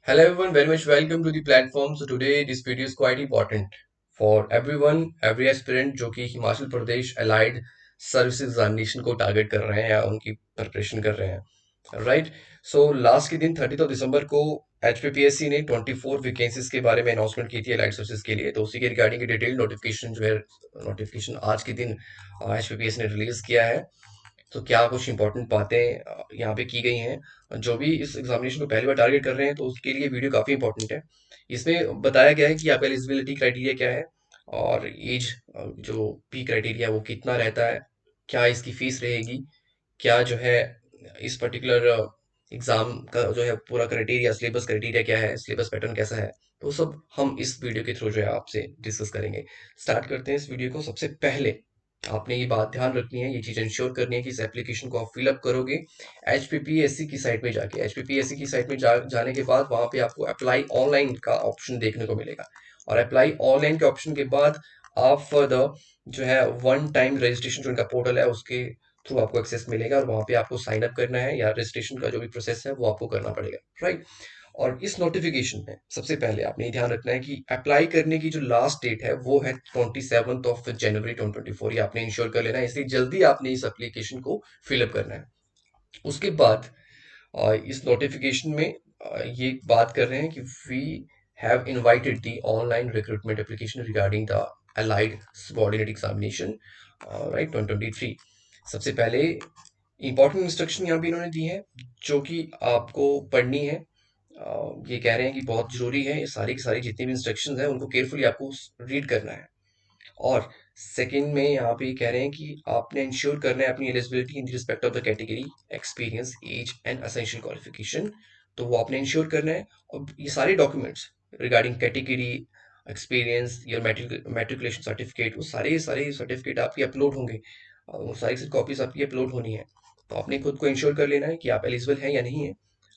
Hello everyone, very much welcome to the platform. So today this video is quite important for everyone, every aspirant जो कि Himachal Pradesh allied service examination को target कर रहे हैं या उनकी प्रिपरेशन कर रहे हैं, राइट। सो लास्ट के दिन 30 दिसंबर को HPPSC ने 24 वैकेंसीज के बारे में अनाउंसमेंट की थी अलाइड सर्विसेज के लिए। तो उसी के रिगार्डिंग डिटेल नोटिफिकेशन जो है नोटिफिकेशन आज के दिन HPPSC ने रिलीज किया है। तो क्या कुछ इंपॉर्टेंट बातें यहाँ पे की गई हैं जो भी इस एग्जामिनेशन को पहली बार टारगेट कर रहे हैं, तो उसके लिए वीडियो काफ़ी इंपॉर्टेंट है। इसमें बताया गया है कि आपका एलिजिबिलिटी क्राइटेरिया क्या है और एज जो पी क्राइटेरिया वो कितना रहता है, क्या इसकी फीस रहेगी, क्या जो है इस पर्टिकुलर एग्जाम का जो है पूरा क्राइटेरिया सिलेबस क्राइटेरिया क्या है, सिलेबस पैटर्न कैसा है, तो सब हम इस वीडियो के थ्रू जो है आपसे डिस्कस करेंगे। स्टार्ट करते हैं इस वीडियो को। सबसे पहले आपने ये बात ध्यान रखनी है, ये चीज़ इंश्योर करनी है कि इस एप्लीकेशन को आप फिलअप करोगे HPPSC की साइट में जाके। HPPSC की साइट में जाने के बाद वहाँ पे आपको अप्लाई ऑनलाइन का ऑप्शन देखने को मिलेगा और अप्लाई ऑनलाइन के ऑप्शन के बाद आप फर्दर जो है वन टाइम रजिस्ट्रेशन जो इनका पोर्टल है उसके थ्रू आपको एक्सेस मिलेगा और वहाँ पे आपको साइन अप करना है या रजिस्ट्रेशन का जो भी प्रोसेस है वो आपको करना पड़ेगा, राइट। और इस नोटिफिकेशन में सबसे पहले आपने ये ध्यान रखना है कि अप्लाई करने की जो लास्ट डेट है वो है 27 जनवरी 2024। ये आपने इंश्योर कर लेना है, इसलिए जल्दी आपने इस एप्लीकेशन को फिलअप करना है। उसके बाद इस नोटिफिकेशन में ये बात कर रहे हैं कि we have invited the online recruitment application regarding the allied subordinate examination, right, 2023। सबसे पहले इंपॉर्टेंट इंस्ट्रक्शन यहाँ पे इन्होंने दी है जो कि आपको पढ़नी है। ये कह रहे हैं कि बहुत जरूरी है, ये सारी की सारी जितनी भी इंस्ट्रक्शंस हैं उनको केयरफुली आपको रीड करना है। और सेकंड में यहाँ पे कह रहे हैं कि आपने इंश्योर करना है अपनी eligibility in respect of the category, experience, age and essential qualification. तो वो आपने इंश्योर करना है। और ये सारे documents regarding category, experience, your matriculation certificate, वो सारे सारे सर्टिफिकेट आपकी अपलोड होंगे और वो सारी कॉपीज आपकी अपलोड होनी है। तो आपने खुद को इंश्योर कर लेना है कि आप एलिजिबल हैं या नहीं है।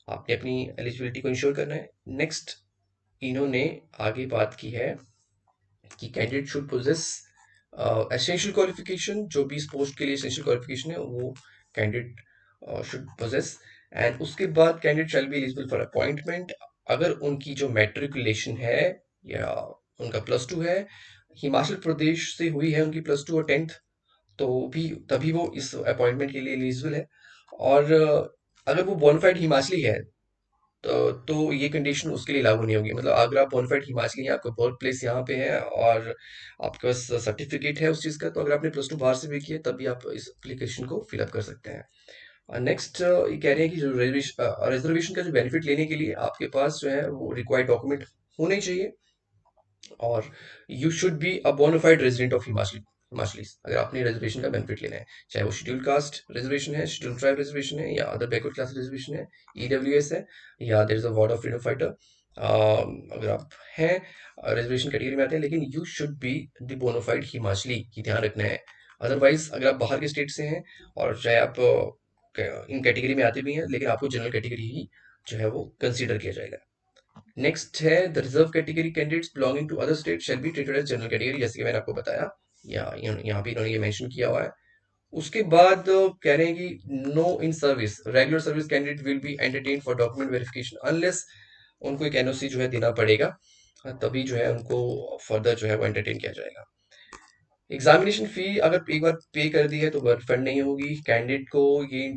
आपने अपनी एलिजिबिलिटी को इंश्योर करना है। नेक्स्ट इन्होंने आगे बात की है कि candidate should possess essential qualification, जो भी इस पोस्ट के लिए एसेंशियल क्वालिफिकेशन है वो कैंडिडेट शुड पोजेस। एंड उसके बाद candidate shall be eligible for appointment अगर उनकी जो मैट्रिकुलेशन है या उनका +2 है, हिमाचल प्रदेश से हुई है उनकी +2 और 10th, तो भी तभी वो इस अपॉइंटमेंट के लिए एलिजिबल है। और अगर वो बोनाफाइड हिमाचली है तो ये कंडीशन उसके लिए लागू नहीं होगी। मतलब अगर आप बोनाफाइड हिमाचली हैं, आपका बर्थ प्लेस यहाँ पे है और आपके पास सर्टिफिकेट है उस चीज़ का, तो अगर आपने +2 बाहर से भी किया तब भी आप इस एप्लीकेशन को फिलअप कर सकते हैं। नेक्स्ट ये कह रहे हैं कि जो रिजर्वेशन का जो बेनिफिट लेने के लिए आपके पास जो है वो रिक्वायर्ड डॉक्यूमेंट होने चाहिए और you should be a bona fide resident of Himachali अगर आपने रिजर्वेशन का बेनिफिट लेना है, चाहे वो शेड्यूल कास्ट रिजर्वेशन है, शेड्यूल ट्राइब रिजर्वेशन है या अदर बैकवर्ड क्लास रिजर्वेशन है, EWS है या there is a ward of freedom fighter. अगर आप हैं रिजर्वेशन कैटेगरी में आते हैं, लेकिन you should be the bona fide Himachali, की ध्यान रखना है। अदरवाइज अगर आप बाहर के स्टेट से हैं और चाहे आप इन कैटेगरी में आते भी हैं, लेकिन आपको जनरल कैटेगरी ही जो है वो कंसीडर किया जाएगा। नेक्स्ट है the reserve category candidates belonging to other state shall be treated as general category, जैसे कि मैंने आपको बताया या यहाँ पे इन्होंने ये मेंशन किया हुआ है। उसके बाद कह रहे हैं कि no in service regular service candidate will be entertain for document verification unless उनको एक NOC जो है देना पड़ेगा, तभी जो है उनको फर्दर जो है वो एंटरटेन किया जाएगा। एग्जामिनेशन फी अगर एक बार पे कर दी है तो रिफंड नहीं होगी। कैंडिडेट को ये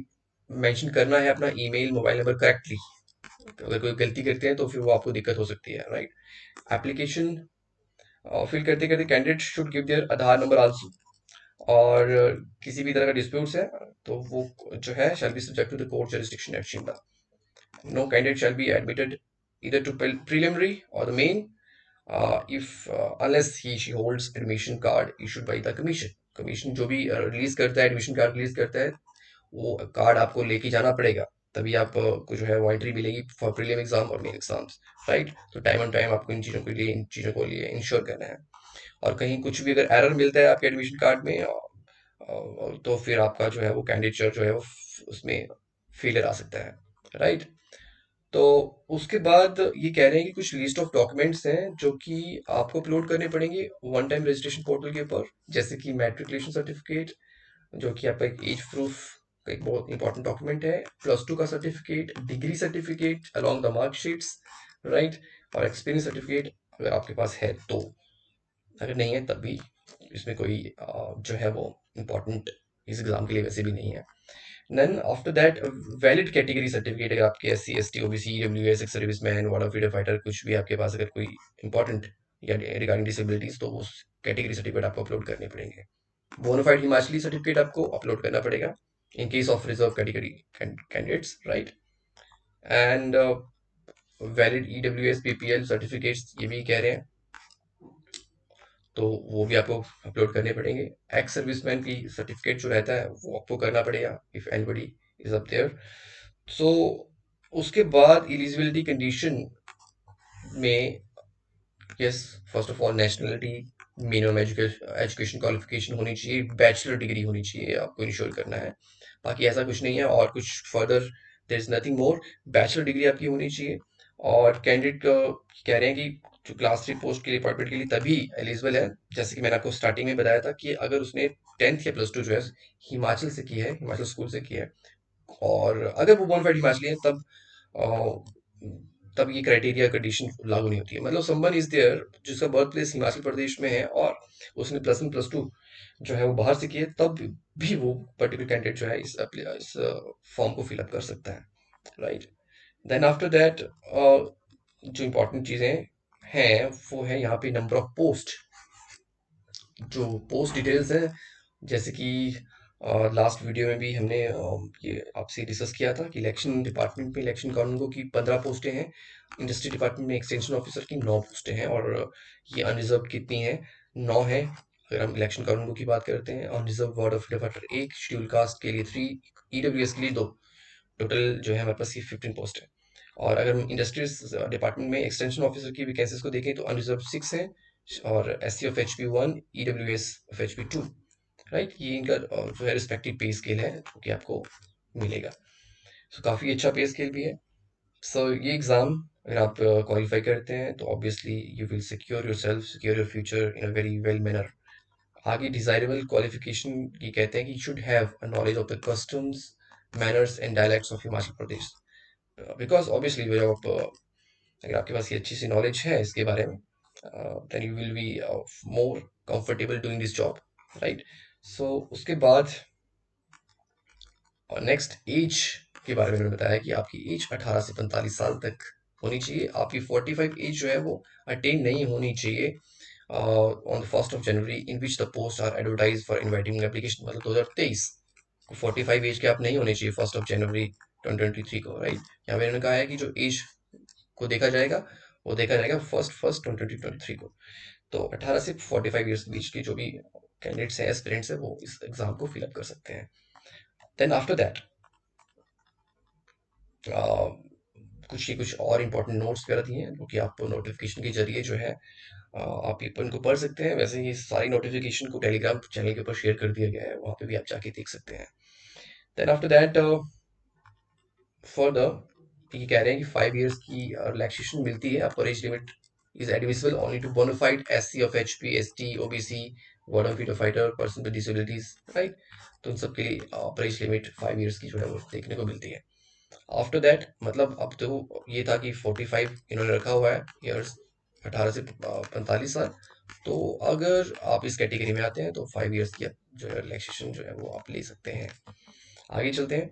मेंशन करना है अपना ईमेल मोबाइल नंबर करेक्टली, तो अगर कोई गलती करते हैं तो फिर वो आपको दिक्कत हो सकती है, राइट। एप्लीकेशन फिल करते करते candidate should give their Aadhaar number also. और किसी भी तरह का डिस्प्यूट्स है तो वो जो है shall be subject to the court jurisdiction at Shimla. No candidate shall be admitted either to preliminary or the main if unless she holds admission card issued by the commission. Commission जो भी release करता है, admission card release करता है, वो card आपको लेके जाना पड़ेगा, तभी आप को जो है वो एंट्री मिलेगी फॉर प्रीलिम एग्जाम और मेन एग्जाम्स, राइट। तो टाइम ऑन टाइम आपको इन चीज़ों को लिए इंश्योर करना है। और कहीं कुछ भी अगर एरर मिलता है आपके एडमिशन कार्ड में तो फिर आपका जो है वो कैंडिडेचर जो है वो उसमें फेलियर आ सकता है, राइट। तो उसके बाद ये कह रहे हैं कि कुछ लिस्ट ऑफ डॉक्यूमेंट्स हैं जो कि आपको अपलोड करने पड़ेंगे वन टाइम रजिस्ट्रेशन पोर्टल के ऊपर, जैसे कि मैट्रिकुलेशन सर्टिफिकेट, जो कि आपका एक एज प्रूफ एक बहुत इंपॉर्टेंट डॉक्यूमेंट है, +2 का certificate, degree certificate along the marksheets, right, और एक्सपीरियंस सर्टिफिकेट अगर आपके पास है तो, अगर नहीं है तब भी इसमें कोई जो है वो इम्पोर्टेंट इस एग्जाम के लिए वैसे भी नहीं है। Then after that valid category certificate, अगर आपके SC ST OBC EWS ex serviceman वाटर फ्रीडम फाइटर कुछ भी आपके पास अगर कोई इंपॉर्टेंट या रिगार्डिंग डिसेबिलिटीज, तो उस कैटेगरी सर्टिफिकेट आपको अपलोड करने पड़ेंगे। बोनाफाइड हिमाचली सर्टिफिकेट आपको अपलोड करना पड़ेगा in case of reserve category candidates, right. And valid EWS PPL certificates ये भी कह रहे हैं, तो वो भी आपको अपलोड करने पड़ेंगे। एक्स सर्विसमैन की सर्टिफिकेट जो रहता है वो आपको करना पड़ेगा if anybody is up there. So उसके बाद एलिजिबिलिटी कंडीशन में, yes, first of all nationality, minimum education qualification होनी चाहिए, बैचलर डिग्री होनी चाहिए, आपको इंश्योर करना है। बाकी ऐसा कुछ नहीं है और कुछ further there is nothing more. Bachelor degree आपकी होनी चाहिए, और कैंडिडेट कह रहे हैं कि जो क्लास 3 पोस्ट के लिए अपॉइंटमेंट के लिए तभी एलिजिबल है, जैसे कि मैंने आपको स्टार्टिंग में बताया था, कि अगर उसने 10th या +2 जो है हिमाचल से की है, हिमाचल स्कूल से की है, और अगर वो बोनाफाइड हिमाचली है तब ये क्राइटेरिया कंडीशन लागू नहीं होती है। मतलब समवन इज देयर जिसका बर्थ प्लेस हिमाचल प्रदेश में है और उसने +1 +2 जो है वो बाहर से किया है, तब भी वो पर्टिकुलर कैंडिडेट जो है इस फॉर्म को फिलअप कर सकता है, राइट। देन आफ्टर दैट जो इम्पोर्टेंट चीज़ें हैं वो है यहाँ पे नंबर ऑफ पोस्ट, जो पोस्ट डिटेल्स हैं, जैसे कि लास्ट वीडियो में भी हमने ये आपसे डिस्कस किया था कि इलेक्शन डिपार्टमेंट में इलेक्शन कानूनगो की 15 पोस्टें हैं, इंडस्ट्री डिपार्टमेंट में एक्सटेंशन ऑफिसर की 9 पोस्टें हैं, और ये अनरिजर्व कितनी है, 9 है। अगर हम इलेक्शन कानूनगो की बात करते हैं, unreserve ward of department 1, schedule caste के लिए 3, EWS के लिए 2, टोटल जो है हमारे पास ये 15 पोस्ट है। और अगर हम इंडस्ट्रीज डिपार्टमेंट में एक्सटेंशन ऑफिसर की वैकेंसीज को देखें, तो अनरिजर्व 6 है, और SC of HP1, EWS of HP2, right. ये इनका जो है रिस्पेक्टिव पे स्केल है जो कि आपको मिलेगा। सो काफ़ी अच्छा पे स्केल भी है। सो ये एग्ज़ाम अगर आप क्वालिफाई करते हैं तो obviously you will secure your self, secure your future in a very well manner. आगे डिजायरेबल क्वालिफिकेशन ये कहते हैं कि should have a knowledge of the customs, manners and dialects of Himachal Pradesh, because obviously जब अगर आपके पास ये अच्छी सी नॉलेज है इसके बारे में, then you will be more comfortable doing this job, right. So उसके बाद और नेक्स्ट एज के बारे में मैंने बताया कि आपकी एज 18 से 45 साल तक होनी चाहिए। आपकी 45 एज जो है वो अटेन नहीं होनी चाहिए on the 1st of January in which the post are advertise for inviting application, मतलब 2023 को 45 एज के आप नहीं होने चाहिए 1st of January 2023 को, राइट। यहाँ पे इन्होंने कहा है कि जो एज को देखा जाएगा वो देखा जाएगा 1st 1st 2023 को। तो 18 से 45 ईयर्स के बीच के जो भी कैंडिडेट्स हैं, एस्पिरेंट्स हैं, वो इस एग्जाम को फिलअप कर सकते हैं। देन आफ्टर दैट कुछ और इम्पोर्टेंट नोट्स वगैरह दिए हैं जो कि आप नोटिफिकेशन के जरिए जो है आप इनको पढ़ सकते हैं। वैसे ये सारी नोटिफिकेशन को टेलीग्राम चैनल के ऊपर शेयर कर दिया गया है, वहाँ पे भी आप जाके देख सकते हैं। देन आफ्टर दैट फर्दर ये कह रहे हैं कि 5 इयर्स की रिलैक्सेशन मिलती है आपको, age limit is admissible only to bona fide SC of HP ST OBC ward of freedom fighter person with disabilities, right. तो उन सब के लिए एज लिमिट 5 इयर्स की जो है वो देखने को मिलती है। आफ्टर दैट मतलब अब तो ये था कि 45 इन्होंने रखा हुआ है ईयर्स, 18 से 45 साल। तो अगर आप इस कैटेगरी में आते हैं तो 5 इयर्स की जो है रिलैक्सेशन जो है वो आप ले सकते हैं। आगे चलते हैं,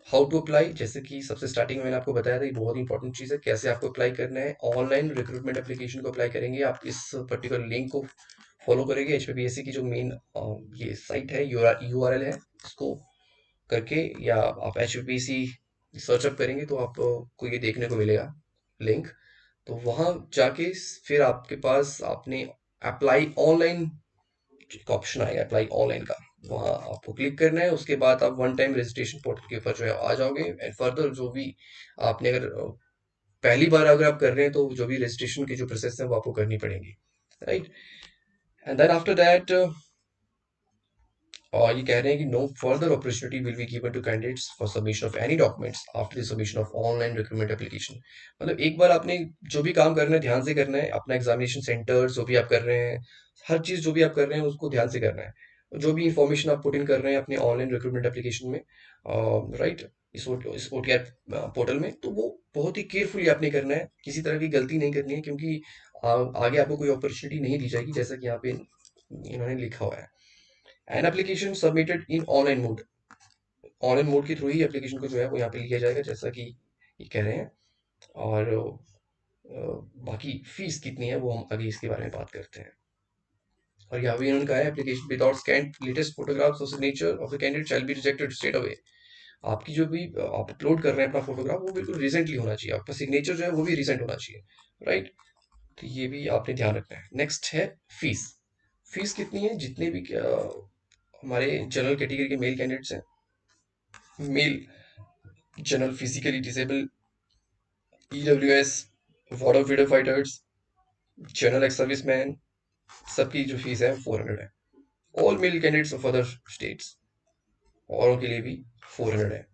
हाउ टू अप्लाई। जैसे कि सबसे स्टार्टिंग में मैंने आपको बताया था, ये बहुत इंपॉर्टेंट चीज़ है, कैसे आपको अप्लाई करना है। ऑनलाइन रिक्रूटमेंट एप्लीकेशन को अप्लाई करेंगे आप, इस पर्टिकुलर लिंक को फॉलो करेंगे। HPPSC की जो मेन ये साइट है, URL है, इसको करके या आप HPPC सर्च अप करेंगे तो आपको ये देखने को मिलेगा लिंक। तो वहाँ जाके फिर आपके पास आपने अप्लाई ऑनलाइन एक ऑप्शन आएगा, अप्लाई ऑनलाइन का, वहाँ आपको क्लिक करना है। उसके बाद आप वन टाइम रजिस्ट्रेशन पोर्टल के ऊपर जो है आ जाओगे। एंड फर्दर जो भी आपने अगर पहली बार अगर आप कर रहे हैं तो जो भी रजिस्ट्रेशन की जो प्रोसेस है वो आपको करनी पड़ेगी, right. And then after that और ये कह रहे हैं कि no further opportunity will be given to candidates for submission of any documents after the submission of online recruitment application. मतलब एक बार आपने जो भी काम करना है ध्यान से करना है, अपना एग्जामिनेशन सेंटर जो भी आप कर रहे हैं, हर चीज जो भी आप कर रहे हैं उसको ध्यान से करना है। जो भी इंफॉर्मेशन आप पुट इन कर रहे हैं अपने ऑनलाइन रिक्रूटमेंट एप्लीकेशन में, राइट, इस ओटीआर पोर्टल में, तो वो बहुत ही केयरफुली आपने करना है, किसी तरह की गलती नहीं करनी है, क्योंकि आगे आपको कोई अपॉर्चुनिटी नहीं दी जाएगी, जैसा कि यहाँ पे इन्होंने लिखा हुआ है। An application submitted in online mode के थ्रू ही एप्लीकेशन को जो है वो यहाँ पे लिया जाएगा, जैसा कि ये कह रहे हैं। और बाकी फीस कितनी है वो हम आगे इसके बारे में बात करते हैं। और यहाँ पे इन्होंने कहा है application without scan latest photographs और signature of the candidate shall be rejected straight away. आपकी जो भी आप अपलोड कर रहे हैं अपना फोटोग्राफ, वो बिल्कुल रिसेंटली होना चाहिए, आपका सिग्नेचर जो है वो भी रिसेंट होना चाहिए, राइट। तो ये भी आपने ध्यान रखना है। नेक्स्ट है फीस। फीस कितनी है? जितने भी हमारे जनरल कैटेगरी के मेल कैंडिडेट्स हैं, male general physically disable, EWS, वाटर freedom fighters, general ex serviceman, सबकी जो फीस है 400 है। All male candidates of other states, औरों के लिए भी 400 है।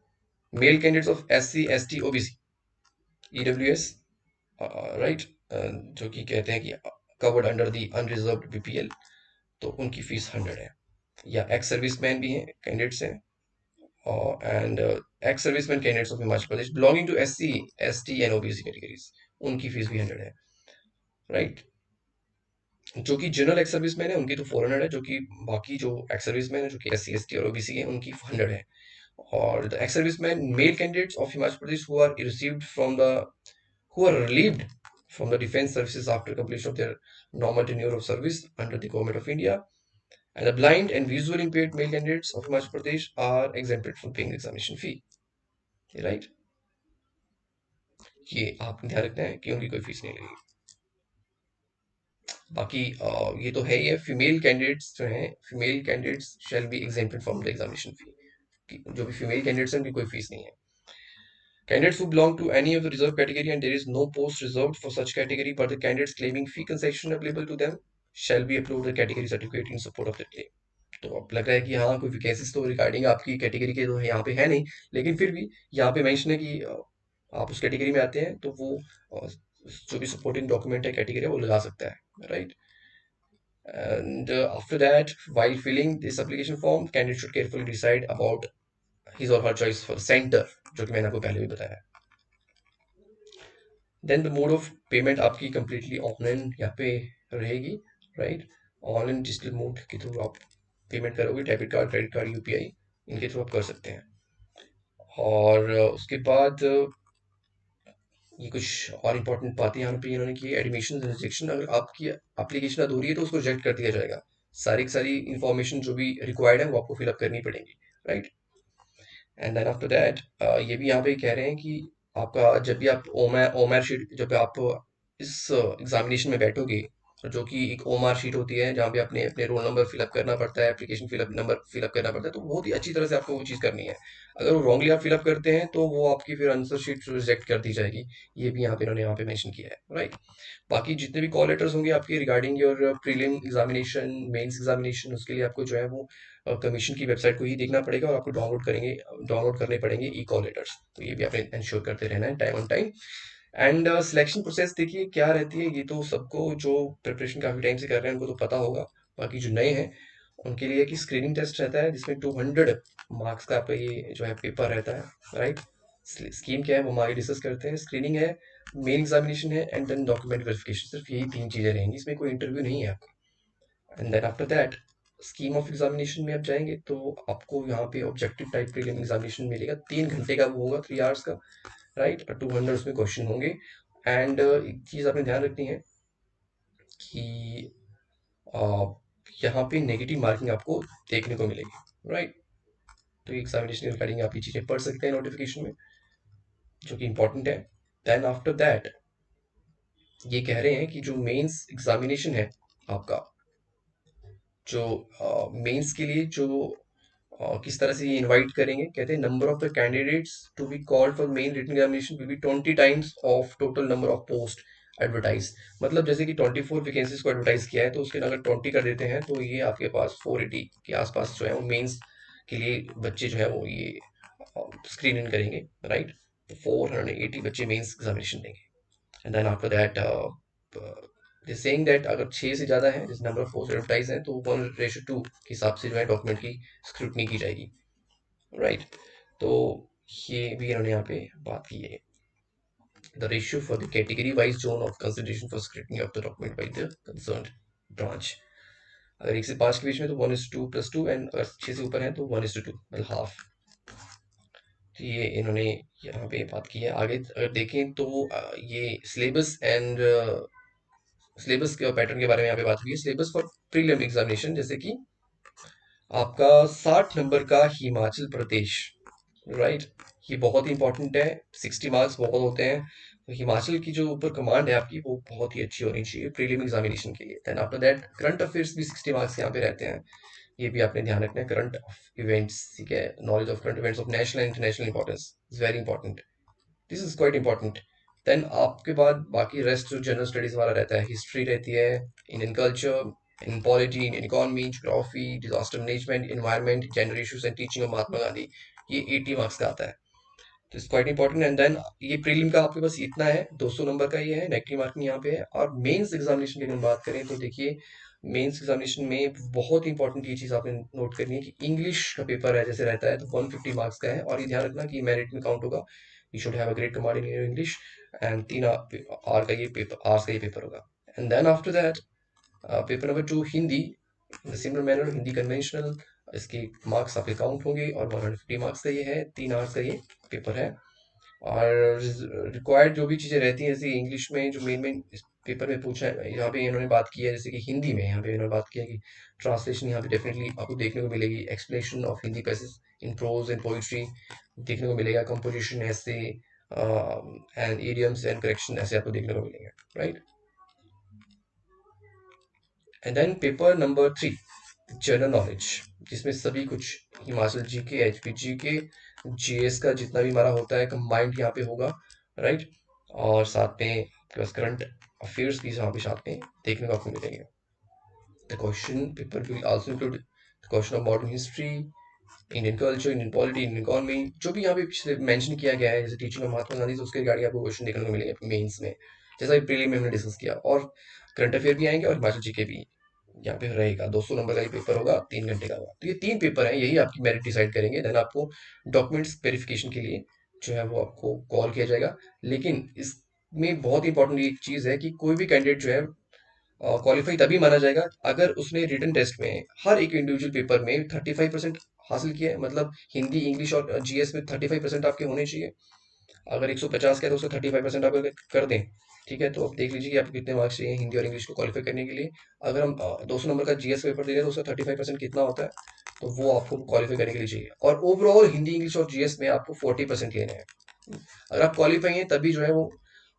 Male candidates of SC ST OBC, EWS, right, जो कि कहते हैं कि covered under the unreserved BPL, तो उनकी फीस 100 है। या एक्स सर्विसमैन भी हैं, कैंडिडेट्स हैं, and ex serviceman candidates of Himachal Pradesh belonging to SC ST and OBC categories, उनकी फीस भी 100 है, राइट। जो कि जनरल एक्स सर्विसमैन है उनकी तो 400 है, जो कि बाकी जो एक्स सर्विसमैन है जो कि SC ST और OBC है उनकी 100 है। और the ex serviceman mail candidates of Himachal Pradesh who are relieved from the defense services after completion of their normal tenure of service under the government of India, and the blind and visually impaired male candidates of Himachal Pradesh are exempted from paying examination fee, right। ये आपने ध्यान रखना है कि उनकी कोई fees नहीं लगेगी। बाकी ये तो है ही है, फीमेल कैंडिडेट्स जो हैं, female candidates shall be exempted from the examination फी। जो भी फीमेल कैंडिडेट्स हैं उनकी कोई फीस नहीं है। Candidates who belong to any of the reserved category and there is no post reserved for such category but the candidates claiming fee concession available to them shall be upload the category certificate in support of the claim। तो अब लग रहा है कि हाँ कोई vacancies तो regarding आपकी कैटेगरी के तो यहाँ पे है नहीं, लेकिन फिर भी यहाँ पे मेंशन है कि आप उस कैटेगरी में आते हैं तो वो जो भी सपोर्टिंग डॉक्यूमेंट है कैटेगरी वो लगा सकता है, right. And after that while filling this application form candidate should carefully decide about his or her choice for center, जो कि मैंने आपको पहले भी बताया। Then the mode of payment आपकी कंप्लीटली ऑनलाइन यहाँ पे रहेगी, राइट। ऑनलाइन डिजिटल मोड के थ्रू आप पेमेंट करोगे, debit card, credit card, UPI, इनके थ्रू आप कर सकते हैं। और उसके बाद ये कुछ और इम्पोर्टेंट बातें यहाँ पे इन्होंने की। एडमिशन रिजेक्शन, अगर आपकी एप्लीकेशन अधूरी है तो उसको रिजेक्ट कर दिया जाएगा। सारी की सारी इंफॉर्मेशन जो भी रिक्वायर्ड है वो आपको फिलअप करनी पड़ेगी, right. And then after that ये भी यहाँ पे कह रहे हैं कि आपका जब भी आप ओमआर शीट, जब आप इस एग्जामिनेशन में बैठोगे, जो कि एक ओमआर शीट होती है जहाँ पे अपने अपने रोल नंबर फिलअप करना पड़ता है, एप्लीकेशन फिलअप नंबर फिलअप करना पड़ता है, तो बहुत ही अच्छी तरह से आपको वो चीज़ करनी है। अगर वो रॉन्गली आप फिलअप करते हैं तो वो आपकी फिर आंसर शीट रिजेक्ट कर दी जाएगी। ये भी यहाँ पे इन्होंने यहाँ पे मेंशन किया है, राइट। बाकी जितने भी कॉल लेटर्स होंगे आपके regarding your prelim examination, mains examination, उसके लिए आपको जो है वो कमीशन की वेबसाइट को ही देखना पड़ेगा और आपको डाउनलोड करने पड़ेंगे ई कॉल लेटर्स। तो ये भी आपने इंश्योर करते रहना है time on time. And selection process देखिए क्या रहती है, ये तो सबको जो प्रिपरेशन काफ़ी टाइम से कर रहे हैं उनको तो पता होगा। बाकी जो नए हैं उनके लिए कि स्क्रीनिंग टेस्ट रहता है जिसमें 200 मार्क्स का आपका ये जो है पेपर रहता है, राइट। स्कीम क्या है वो हम आगे डिस्कस करते हैं। स्क्रीनिंग है, मेन एग्जामिनेशन है एंड देन डॉक्यूमेंट वेरिफिकेशन, सिर्फ यही 3 चीज़ें रहेंगी, इसमें कोई इंटरव्यू नहीं है आपका। And then after that scheme of examination में आप जाएंगे तो आपको यहाँ पे ऑब्जेक्टिव टाइप प्रीलिम एग्जामिनेशन मिलेगा, 3 घंटे का वो होगा, 3 आवर्स का, राइट। और 200 उसमें क्वेश्चन होंगे। एंड एक चीज़ आपने ध्यान रखनी है कि अ, यहाँ पे नेगेटिव मार्किंग आपको देखने को मिलेगी, राइट। तो एग्जामिनेशन रिगार्डिंग आप ये चीज़ें पढ़ सकते हैं नोटिफिकेशन में, जो कि इंपॉर्टेंट है। देन आफ्टर दैट ये कह रहे हैं कि जो मेंस एग्जामिनेशन है आपका, जो मेंस के लिए जो किस तरह से ये इनवाइट करेंगे, कहते हैं number of the candidates to be called for main written examination will be 20 times of total number of post advertise. मतलब जैसे कि 24 वैकेंसीज को एडवर्टाइज किया है तो उसके अगर 20 कर देते हैं तो ये आपके पास 480 के आसपास जो है वो मेंस के लिए बच्चे जो है वो ये स्क्रीन इन करेंगे, राइट। तो 480 बच्चे मेंस एग्जामिनेशन देंगे। And then after that saying that अगर 6 से ज़्यादा है, जैसे नंबर ऑफ पोस्ट एडवर्टाइज हैं, तो 1:2 के हिसाब से जो है डॉक्यूमेंट की स्क्रूटनी की जाएगी, राइट। तो ये भी इन्होंने यहाँ पे बात की है, the ratio for the category wise zone of consideration for scrutiny of the document by the concerned branch. अगर 1 से 5 के बीच में तो 1:2+2, एंड अगर 6 से ऊपर है तो 1:2, मतलब हाफ। तो ये इन्होंने यहाँ पे बात की है। आगे अगर देखें तो ये सिलेबस के पैटर्न के बारे में यहाँ पे बात हुई है। सिलेबस फॉर प्रीलिम एग्जामिनेशन, जैसे कि आपका 60 नंबर का हिमाचल प्रदेश, राइट, ये बहुत ही इंपॉर्टेंट है। 60 मार्क्स बहुत होते हैं, तो हिमाचल की जो ऊपर कमांड है आपकी वो बहुत ही अच्छी होनी चाहिए प्रीलिम एग्जामिनेशन के लिए। Then after that current affairs भी 60 मार्क्स यहाँ पे रहते हैं, ये भी आपने ध्यान रखना है। करंट इवेंट्स, ठीक है, knowledge of current events of national and international importance is very important, this is quite important. Then आपके बाद बाकी रेस्ट जो जनरल स्टडीज वाला रहता है, हिस्ट्री रहती है, Indian culture, in polity, Indian economy, geography, disaster management, environment, gender issues and teaching of Mahatma Gandhi, ये 80 मार्क्स का आता है, तो it's quite important. And then ये प्रीलिम का आपके पास इतना है, 200 नंबर का ये है, नेगेटिव मार्किंग यहाँ पे है। और मेंस एग्जामिनेशन की अगर हम बात करें तो देखिए, मेंस एग्जामिनेशन में बहुत इंपॉर्टेंट ये चीज़ आपने नोट करनी है कि इंग्लिश का पेपर है जैसे रहता है तो 150 मार्क्स का है, और ये ध्यान रखना कि मेरिट में काउंट होगा। You should have a great command in English, and 3 hour का ये पेपर, आवर्स का ये पेपर होगा। And then after that paper number 2 Hindi, in the similar manner, Hindi conventional, इसके मार्क्स आपके काउंट होंगे, और 150 मार्क्स का ये है, 3 आवर्स का ये पेपर है। और रिक्वायर्ड जो भी चीज़ें रहती हैं, जैसे इंग्लिश में जो मेन मेन इस पेपर में पूछा है, यहाँ पे इन्होंने बात की है, जैसे कि हिंदी में यहाँ पे इन्होंने बात की है कि ट्रांसलेशन यहाँ पे डेफिनेटली आपको देखने को मिलेगी, explanation of Hindi passage in prose and poetry देखने को मिलेगा, कंपोजिशन ऐसे एंड इडियम्स एंड करेक्शन ऐसे आपको देखने को मिलेंगे, right. And then paper number 3 general knowledge, जिसमें सभी कुछ Himachal GK, HP GK, GS का जितना भी हमारा होता है कंबाइंड यहाँ पे होगा, राइट। और साथ में आपके पास करंट अफेयर्स भी यहाँ पे साथ में देखने को आपको मिलेंगे। The question paper will also include question of modern history, Indian culture, Indian polity, Indian economy, जो भी यहाँ पे पिछले मेंशन किया गया है, जैसे टीचिंग ऑफ महात्मा गांधी, तो उसके रिगार्डिंग आपको क्वेश्चन देखने को मिलेंगे मेंस में, जैसा प्रीलिम में हमने डिस्कस किया। और करंट अफेयर भी आएंगे और हिमाचल जीके भी यहाँ पे रहेगा। 200 नंबर का ये पेपर होगा, 3 घंटे का होगा। तो ये 3 पेपर हैं, यही आपकी मेरिट डिसाइड करेंगे। देन आपको डॉक्यूमेंट्स वेरिफिकेशन के लिए जो है वो आपको कॉल किया जाएगा। लेकिन इसमें बहुत इंपॉर्टेंट एक चीज़ है कि कोई भी कैंडिडेट जो है क्वालिफाई तभी माना जाएगा अगर उसने रिटन टेस्ट में हर एक इंडिविजुअल पेपर में 35% हासिल किया है, मतलब हिंदी, इंग्लिश और जीएस में 35% आपके होने चाहिए। अगर 150 का है तो उसका 35% आप अगर कर दें, ठीक है, तो आप देख लीजिए कि आपको कितने मार्क्स चाहिए हिंदी और इंग्लिश को क्वालिफाई करने के लिए। अगर हम 200 नंबर का जीएस पेपर दे रहे हैं तो उसका 35% कितना होता है, तो वो आपको क्वालिफाई करने के लिए चाहिए। और ओवरऑल हिंदी, इंग्लिश और जीएस में आपको 40% लेने हैं। अगर आप क्वालिफाई हैं तभी जो है वो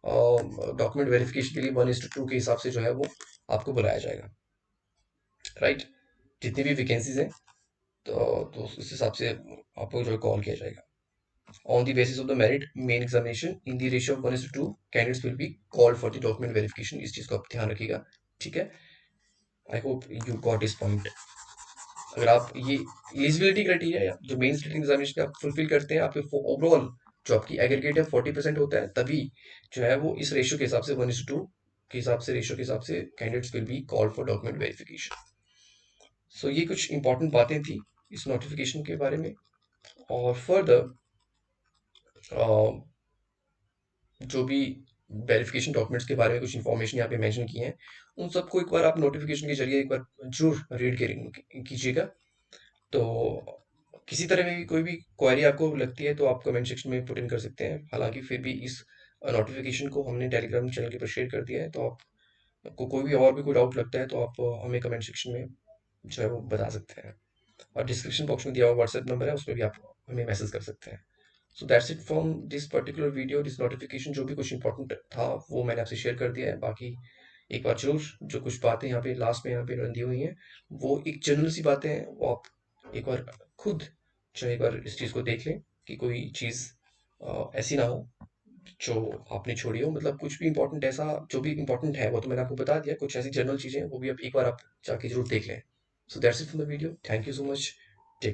डॉक्यूमेंट वेरिफिकेशन के लिए 1:2 के हिसाब से जो है वो आपको बुलाया जाएगा, राइट। जितनी भी वैकेंसीज हैं तो उस हिसाब से आपको जो है कॉल किया जाएगा। On the basis of the merit main examination in the ratio of 1:2, candidates will be called for the document verification। इस चीज को आप ध्यान रखिएगा, ठीक है। I hope you got this point. अगर आप ये एलिजिबिलिटी क्राइटेरिया जो मेन स्टेटिंग एग्जामिनेशन आप फुलफिल करते हैं, आपके ओवरऑल जो आपकी एग्रीगेट है 40% होता है, तभी जो है वो इस रेशियो के हिसाब से 1:2 के हिसाब से, रेशियो के हिसाब से candidates will be called for document verification. So ये कुछ इंपॉर्टेंट बातें थी इस नोटिफिकेशन के बारे में। और फर्दर जो भी वेरिफिकेशन डॉक्यूमेंट्स के बारे में कुछ इन्फॉर्मेशन यहाँ पे मेंशन की है, उन सबको एक बार आप नोटिफिकेशन के जरिए एक बार जरूर रीड कीजिएगा। तो किसी तरह की कोई भी क्वेरी आपको लगती है तो आप कमेंट सेक्शन में पुट इन कर सकते हैं। हालांकि फिर भी इस नोटिफिकेशन को हमने टेलीग्राम चैनल के पर शेयर कर दिया है, तो आपको कोई भी और भी कोई डाउट लगता है तो आप हमें कमेंट सेक्शन में जो है वो बता सकते हैं। और डिस्क्रिप्शन बॉक्स में दिया हुआ व्हाट्सएप नंबर है, उसमें भी आप हमें मैसेज कर सकते हैं। So that's it from this particular video, this notification. जो भी कुछ इंपॉर्टेंट था वो मैंने आपसे शेयर कर दिया है। बाकी एक बार जरूर जो कुछ बातें यहाँ पे लास्ट में यहाँ पे दी हुई हैं, वो एक जनरल सी बातें हैं, वो आप एक बार खुद जो एक बार इस चीज़ को देख लें कि कोई चीज़ ऐसी ना हो जो आपने छोड़ी हो। मतलब कुछ भी इंपॉर्टेंट ऐसा जो भी इंपॉर्टेंट है वो तो मैंने आपको बता दिया, कुछ ऐसी जनरल चीज़ें वो भी आप एक बार आप जाके जरूर देख लें। So that's it from the video, thank you so much.